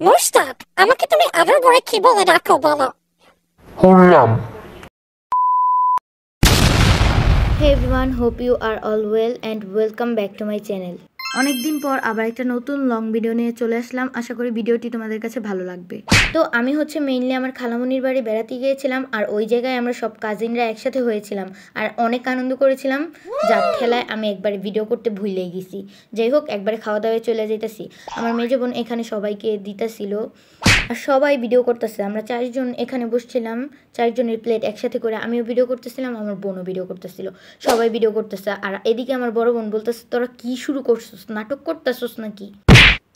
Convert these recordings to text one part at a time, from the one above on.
মুস্তাক, আমাকে তুমি আদর করে কি বলে ডাকো বলো? হুররাম। Hey everyone, hope you are all well and welcome back to my channel. অনেকদিন পর আবার একটা নতুন লং ভিডিও নিয়ে চলে আসলাম। আশা করি ভিডিওটি তোমাদের কাছে ভালো লাগবে। তো আমি হচ্ছে মেইনলি আমার খালামণির বাড়ি বেড়াতে গিয়েছিলাম, আর ওই জায়গায় আমরা সব কাজিনরা একসাথে হয়েছিলাম আর অনেক আনন্দ করেছিলাম, যার ঠেলায় আমি একবারে ভিডিও করতে ভুলেই গেছি। যাই হোক, একবারে খাওয়া দাওয়ায় চলে যেতেছি। আমার মেজো বোন এখানে সবাইকে দিতেছিল আর সবাই ভিডিও করতেছে। আমরা 4 জন এখানে বসছিলাম, 4 জনের প্লেট একসাথে করে আমিও ভিডিও করতেছিলাম, আমার বোনও ভিডিও করতেছিল, সবাই ভিডিও করতেছে। আর এদিকে আমার বড় বোন বলতেছে, তোরা কি শুরু করছিস, নাটক করতেছিস নাকি?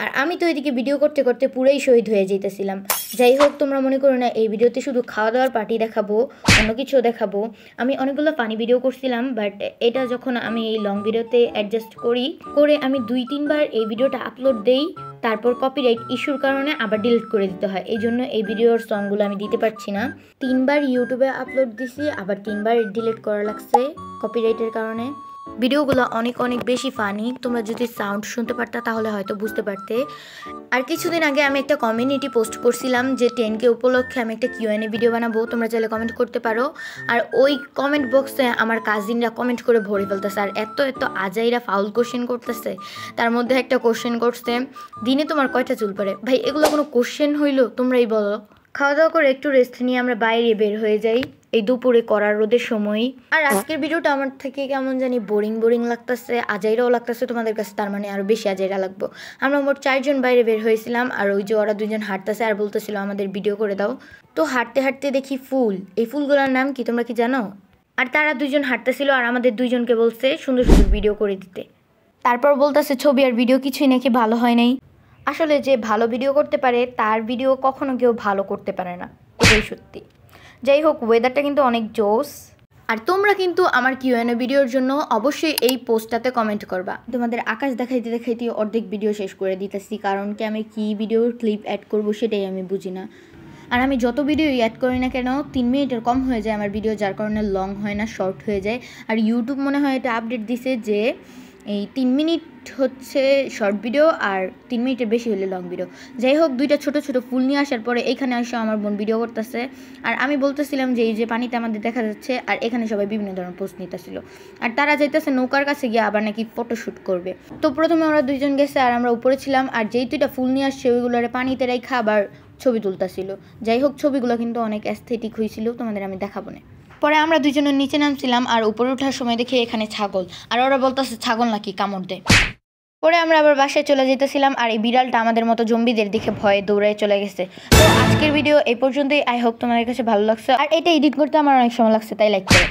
আর আমি তো এদিকে ভিডিও করতে করতে পুরোই শহীদ হয়ে যেতেছিলাম। যাই হোক, তোমরা মনে করো না এই ভিডিওতে শুধু খাওয়া দাওয়ার পার্টি দেখাবো, অন্য কিছু দেখাবো। আমি অনেকগুলো ফানি ভিডিও করছিলাম, বাট এটা যখন আমি এই লং ভিডিওতে অ্যাডজাস্ট করে আমি 2-3 বার এই ভিডিওটা আপলোড দেই, তারপর কপিরাইট ইস্যুর কারণে আবার ডিলিট করে দিতে হয়। এই জন্য এই ভিডিওর সংগুলো আমি দিতে পারছি না। 3 বার ইউটিউবে আপলোড দিছি, আবার 3 বার ডিলিট করা লাগছে কপিরাইটের কারণে। ভিডিওগুলো অনেক অনেক বেশি ফানি, তোমরা যদি সাউন্ড শুনতে পারতা তাহলে হয়তো বুঝতে পারতে। আর কিছুদিন আগে আমি একটা কমিউনিটি পোস্ট করছিলাম যে 10K উপলক্ষে আমি একটা Q&A ভিডিও বানাবো, তোমরা চাইলে কমেন্ট করতে পারো। আর ওই কমেন্ট বক্সে আমার কাজিনরা কমেন্ট করে ভরে ফেলতেছে, আর এত আজাইরা ফাউল কোশ্চেন করতেছে। তার মধ্যে একটা কোশ্চেন করছে, দিনে তোমার কয়টা চুল পড়ে? ভাই, এগুলো কোনো কোশ্চেন হইলো? তোমরাই বলো। খাওয়া দাওয়া করে একটু রেস্ট নিয়ে আমরা বাইরে বের হয়ে যাই এই দুপুরে করার রোদের সময়। আর আজকের ভিডিওটা আমার থেকে কেমন জানি বোরিং লাগতেছে, আজাইরাও লাগতেছে তোমাদের কাছে, তার মানে আরও বেশি আজাইরা লাগবো। আমরা মোট 4 জন বাইরে বের হয়েছিলাম, আর ওই যে ওরা 2 জন হাঁটতেছে আর বলতেছিল আমাদের ভিডিও করে দাও। তো হাঁটতে হাঁটতে দেখি ফুল, এই ফুলগুলোর নাম কি তোমরা কি জানো? আর তারা 2 জন হাঁটতেছিল আর আমাদের 2 জনকে বলছে সুন্দর সুন্দর ভিডিও করে দিতে। তারপর বলতেছে ছবি আর ভিডিও কিছুই নাকি ভালো হয় নাই। আসলে যে ভালো ভিডিও করতে পারে তার ভিডিও কখনো কেউ ভালো করতে পারে না, এটাই সত্যি। যাই হোক, ওয়েদারটা কিন্তু অনেক জোস। আর তোমরা কিন্তু আমার Q&A ভিডিওর জন্য অবশ্যই এই পোস্টটাতে কমেন্ট করবা। তোমাদের আকাশ দেখাইতে দেখাইতে অর্ধেক ভিডিও শেষ করে দিতেছি, কারণ কি আমি কি ভিডিওর ক্লিপ অ্যাড করব সেটাই আমি বুঝি না। আর আমি যত ভিডিও অ্যাড করি না কেন 3 মিনিটের কম হয়ে যায় আমার ভিডিও, যার কারণে লং হয় না, শর্ট হয়ে যায়। আর ইউটিউব মনে হয় এটা আপডেট দিছে যে এই 3 মিনিট হচ্ছে শর্ট ভিডিও আর 3 মিনিটের বেশি হলে লং ভিডিও। যাই হোক, 2টা ছোট ছোট ফুল নিয়ে আসার পরে এইখানে আসে আমার বোন ভিডিও করতেছে, আর আমি বলতেছিলাম যে এই যে পানিতে আমাদের দেখা যাচ্ছে, আর এখানে সবাই বিভিন্ন ধরনের পোস্ট নিতেছিল। আর তারা যাইতেছে নৌকার কাছে গিয়ে আবার নাকি ফটোশ্যুট করবে। তো প্রথমে ওরা 2 জন গেছে আর আমরা উপরে ছিলাম, আর যেই 2টা ফুল নিয়ে আসছে ওইগুলোরে পানিতে রাইখা আবার ছবি তুলতেছিল। যাই হোক, ছবিগুলো কিন্তু অনেক অ্যাস্থেটিক হয়েছিল, তোমাদের আমি দেখাবো না। পরে আমরা 2 জনের নিচে নামছিলাম, আর উপরে ওঠার সময় দেখি এখানে ছাগল, আর ওরা বলতেছে ছাগল নাকি কামড় দেয়। পরে আমরা আবার বাসায় চলে যেতেছিলাম, আর এই বিড়ালটা আমাদের মতো জম্বিদের দেখে ভয়ে দৌড়ায় চলে গেছে। তো আজকের ভিডিও এই পর্যন্তই। আই হোপ তোমাদের কাছে ভালো লাগছে, আর এটা এডিট করতে আমার অনেক সময় লাগছে, তাই লাইক করো।